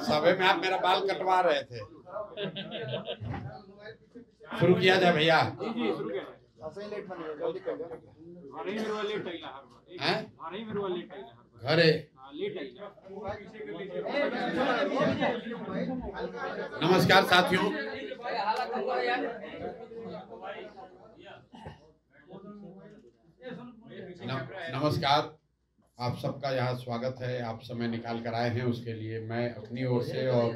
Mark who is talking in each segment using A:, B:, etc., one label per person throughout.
A: सभा में आप मेरा बाल कटवा रहे थे। शुरू किया जाए भैया। घरे नमस्कार साथियों, नमस्कार। आप सबका यहाँ स्वागत है। आप समय निकाल कर आए हैं, उसके लिए मैं अपनी ओर से और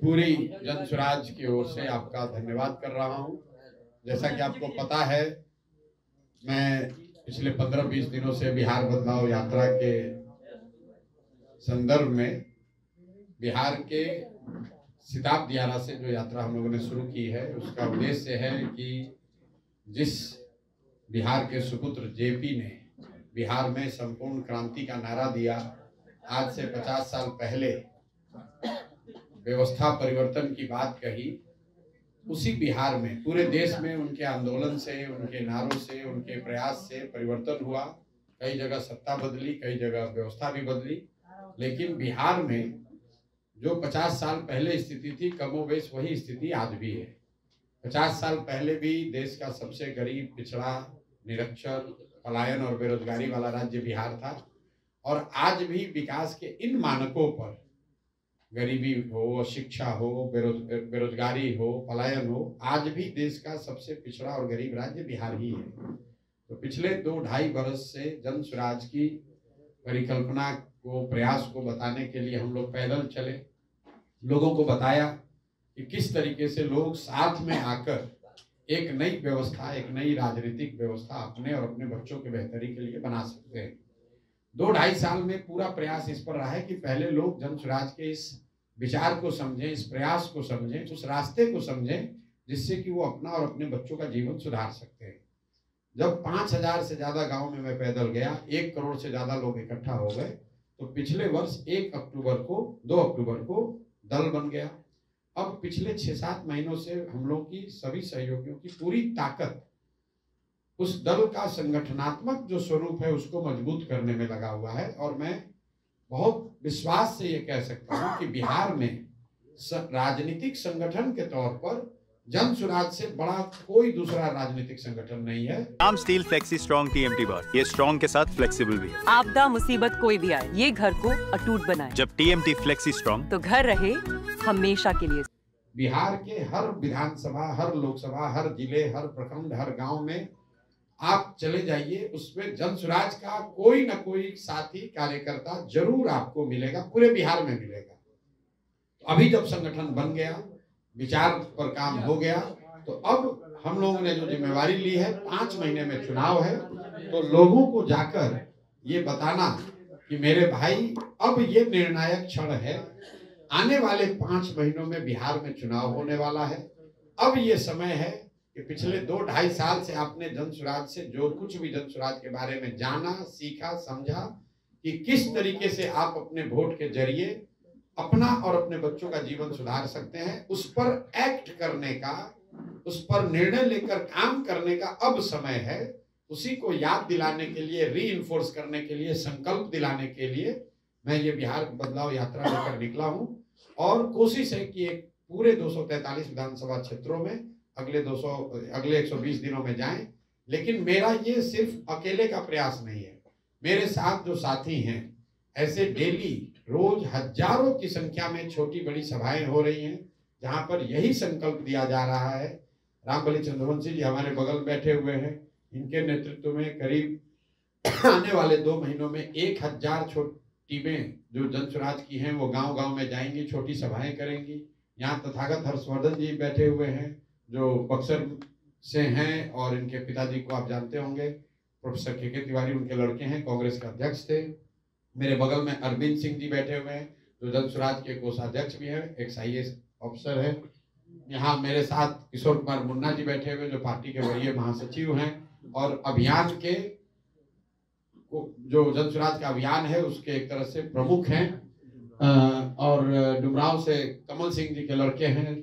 A: पूरी जन स्वराज की ओर से आपका धन्यवाद कर रहा हूँ। जैसा कि आपको पता है, मैं पिछले 15-20 दिनों से बिहार बदलाव यात्रा के संदर्भ में बिहार के सिताब दियारा से जो यात्रा हम लोगों ने शुरू की है, उसका उद्देश्य है कि जिस बिहार के सुपुत्र जेपी ने बिहार में संपूर्ण क्रांति का नारा दिया, आज से 50 साल पहले व्यवस्था परिवर्तन की बात कही, उसी बिहार में पूरे देश में उनके आंदोलन से, उनके नारों से, उनके प्रयास से परिवर्तन हुआ। कई जगह सत्ता बदली, कई जगह व्यवस्था भी बदली, लेकिन बिहार में जो 50 साल पहले स्थिति थी, कमोबेश वही स्थिति आज भी है। 50 साल पहले भी देश का सबसे गरीब, पिछड़ा, निरक्षर, पलायन और बेरोजगारी वाला राज्य बिहार था, और आज भी विकास के इन मानकों पर, गरीबी हो, शिक्षा हो, बेरोजगारी हो, पलायन हो, आज भी देश का सबसे पिछड़ा और गरीब राज्य बिहार ही है। तो पिछले 2-2.5 वर्ष से जन स्वराज की परिकल्पना को, प्रयास को बताने के लिए हम लोग पैदल चले, लोगों को बताया कि किस तरीके से लोग साथ में आकर एक नई व्यवस्था, एक नई राजनीतिक व्यवस्था अपने और अपने बच्चों के बेहतरी के लिए बना सकते हैं। 2-2.5 साल में पूरा प्रयास इस पर रहा है कि पहले लोग जन स्वराज के इस विचार को समझें, इस प्रयास को समझें, उस रास्ते को समझें जिससे कि वो अपना और अपने बच्चों का जीवन सुधार सकते हैं। जब 5000 से ज्यादा गांव में मैं पैदल गया, 1 करोड़ से ज्यादा लोग इकट्ठा हो गए, तो पिछले वर्ष 2 अक्टूबर को दल बन गया। अब पिछले 6-7 महीनों से हम लोग की सभी सहयोगियों की पूरी ताकत उस दल का संगठनात्मक जो स्वरूप है उसको मजबूत करने में लगा हुआ है। और मैं बहुत विश्वास से ये कह सकता हूँ कि बिहार में राजनीतिक संगठन के तौर पर जन स्वराज से बड़ा कोई दूसरा राजनीतिक संगठन नहीं है।
B: Arm steel flexi strong TMT बार, ये स्ट्रॉन्ग के साथ फ्लेक्सिबल भी है।
C: आपदा मुसीबत कोई भी आए, ये घर को अटूट बनाए।
B: जब टीएमटी फ्लेक्सी स्ट्रॉन्ग,
C: तो घर रहे हमेशा के लिए।
A: बिहार के हर विधानसभा, हर लोकसभा, हर जिले, हर प्रखंड, हर गांव में आप चले जाइए, उसमें जन स्वराज का कोई ना कोई साथी, कार्यकर्ता जरूर आपको मिलेगा, पूरे बिहार में मिलेगा। तो अभी जब संगठन बन गया, विचार पर काम हो गया, तो अब हम लोगों ने जो जिम्मेवारी ली है, 5 महीने में चुनाव है, तो लोगों को जाकर ये बताना कि मेरे भाई अब ये निर्णायक क्षण है, आने वाले 5 महीनों में बिहार में चुनाव होने वाला है। अब ये समय है कि पिछले 2-2.5 साल से आपने जन स्वराज से जो कुछ भी जन स्वराज के बारे में जाना, सीखा, समझा कि किस तरीके से आप अपने वोट के जरिए अपना और अपने बच्चों का जीवन सुधार सकते हैं, उस पर एक्ट करने का, उस पर निर्णय लेकर काम करने का अब समय है। उसी को याद दिलाने के लिए, रीइंफोर्स करने के लिए, संकल्प दिलाने के लिए मैं ये बिहार बदलाव यात्रा लेकर निकला हूं। और कोशिश है कि एक पूरे 243 विधानसभा क्षेत्रों में अगले 120 दिनों में जाएं। लेकिन मेरा ये सिर्फ अकेले का प्रयास नहीं है, मेरे साथ जो साथी हैं, ऐसे डेली रोज हजारों की संख्या में छोटी बड़ी सभाएं हो रही हैं, जहां पर यही संकल्प दिया जा रहा है। रामबली चंद्रवंशी जी हमारे बगल बैठे हुए हैं, इनके नेतृत्व में करीब आने वाले 2 महीनों में 1000 छोटी टीमें जो जन स्वराज की हैं वो गांव-गांव में जाएंगी, छोटी सभाएं करेंगी। यहाँ तथागत हर्षवर्धन जी बैठे हुए हैं जो बक्सर से हैं, और इनके पिताजी को आप जानते होंगे, प्रोफेसर के तिवारी उनके लड़के हैं, कांग्रेस के अध्यक्ष थे। मेरे बगल में अरविंद सिंह जी बैठे हुए हैं जो जन स्वराज के कोषाध्यक्ष भी हैं, एक IAS अफसर है। यहाँ मेरे साथ किशोर कुमार मुन्ना जी बैठे हुए जो पार्टी के वरीय महासचिव हैं, और अभियान के जो जन स्वराज का अभियान है उसके एक तरह से प्रमुख हैं। और डुमराव से कमल सिंह जी के लड़के हैं,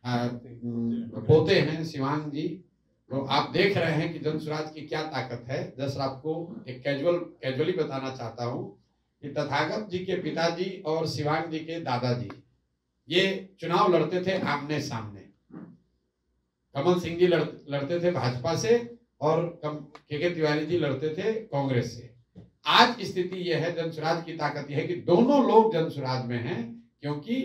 A: पोते हैं शिवांग जी। तो आप देख रहे हैं कि जन स्वराज की क्या ताकत है। जस्ट आपको एक कैजुअली बताना चाहता हूं कि तथागत जी के पिताजी और शिवांग जी के दादाजी ये चुनाव लड़ते थे आमने सामने। कमल सिंह जी लड़ते थे भाजपा से और के तिवारी जी लड़ते थे कांग्रेस से। आज स्थिति यह है, जनसुराज की ताकत यह है कि दोनों लोग जनसुराज में हैं, क्योंकि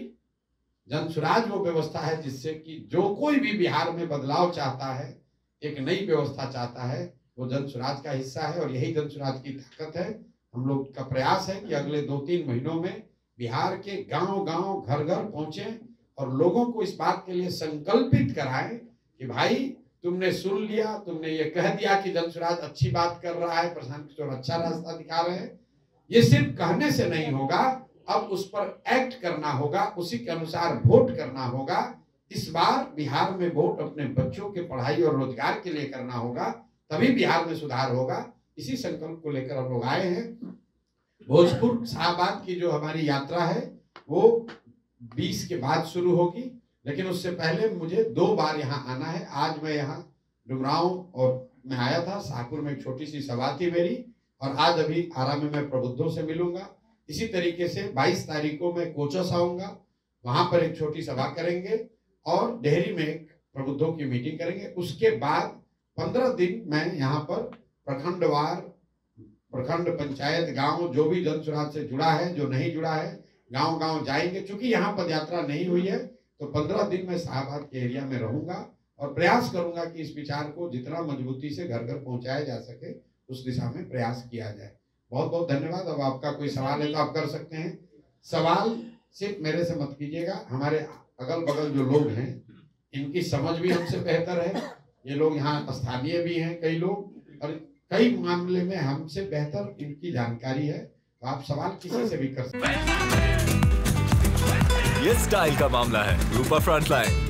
A: जनसुराज वो व्यवस्था है जिससे कि जो कोई भी बिहार में बदलाव चाहता है, एक नई व्यवस्था चाहता है, वो जनसुराज का हिस्सा है और यही जनसुराज की ताकत है। हम लोग का प्रयास है कि अगले 2-3 महीनों में बिहार के गांव-गांव, घर-घर पहुंचे और लोगों को इस बात के लिए संकल्पित कराएं कि भाई तुमने सुन लिया, तुमने ये कह दिया कि जनसुराज अच्छी बात कर रहा है, प्रशांत किशोर अच्छा रास्ता दिखा रहे हैं। ये सिर्फ कहने से नहीं होगा, अब उस पर एक्ट करना होगा, उसी के अनुसार वोट करना होगा। इस बार बिहार में वोट अपने बच्चों के पढ़ाई और रोजगार के लिए करना होगा, तभी बिहार में सुधार होगा। इसी संकल्प को लेकर हम लोग आए हैं। भोजपुर शाहबाद की जो हमारी यात्रा है वो 20 के बाद शुरू होगी, लेकिन उससे पहले मुझे 2 बार यहाँ आना है। आज मैं यहाँ डुमरांव और मैं आया था, शाहपुर में एक छोटी सी सभा थी मेरी, और आज अभी आरा में मैं प्रबुद्धों से मिलूंगा। इसी तरीके से 22 तारीख को मैं कोचस आऊंगा, वहां पर एक छोटी सभा करेंगे और डेहरी में एक प्रबुद्धों की मीटिंग करेंगे। उसके बाद 15 दिन मैं यहाँ पर प्रखंडवार, प्रखंड, पंचायत, गांव, जो भी जनसुराज से जुड़ा है, जो नहीं जुड़ा है, गांव-गांव जाएंगे। चूंकि यहाँ पद यात्रा नहीं हुई है तो 15 दिन मैं शाहबाद के एरिया में रहूंगा और प्रयास करूंगा कि इस विचार को जितना मजबूती से घर घर पहुंचाया जा सके उस दिशा में प्रयास किया जाए। बहुत बहुत धन्यवाद। अब आपका कोई सवाल है तो आप कर सकते हैं। सवाल सिर्फ मेरे से मत कीजिएगा, हमारे अगल बगल जो लोग हैं इनकी समझ भी हमसे बेहतर है। ये लोग यहाँ स्थानीय भी हैं कई लोग, और कई मामले में हमसे बेहतर इनकी जानकारी है, तो आप सवाल किसी से भी कर सकते हैं।
D: ये स्टाइल का मामला है, रूपा फ्रंटलाइन।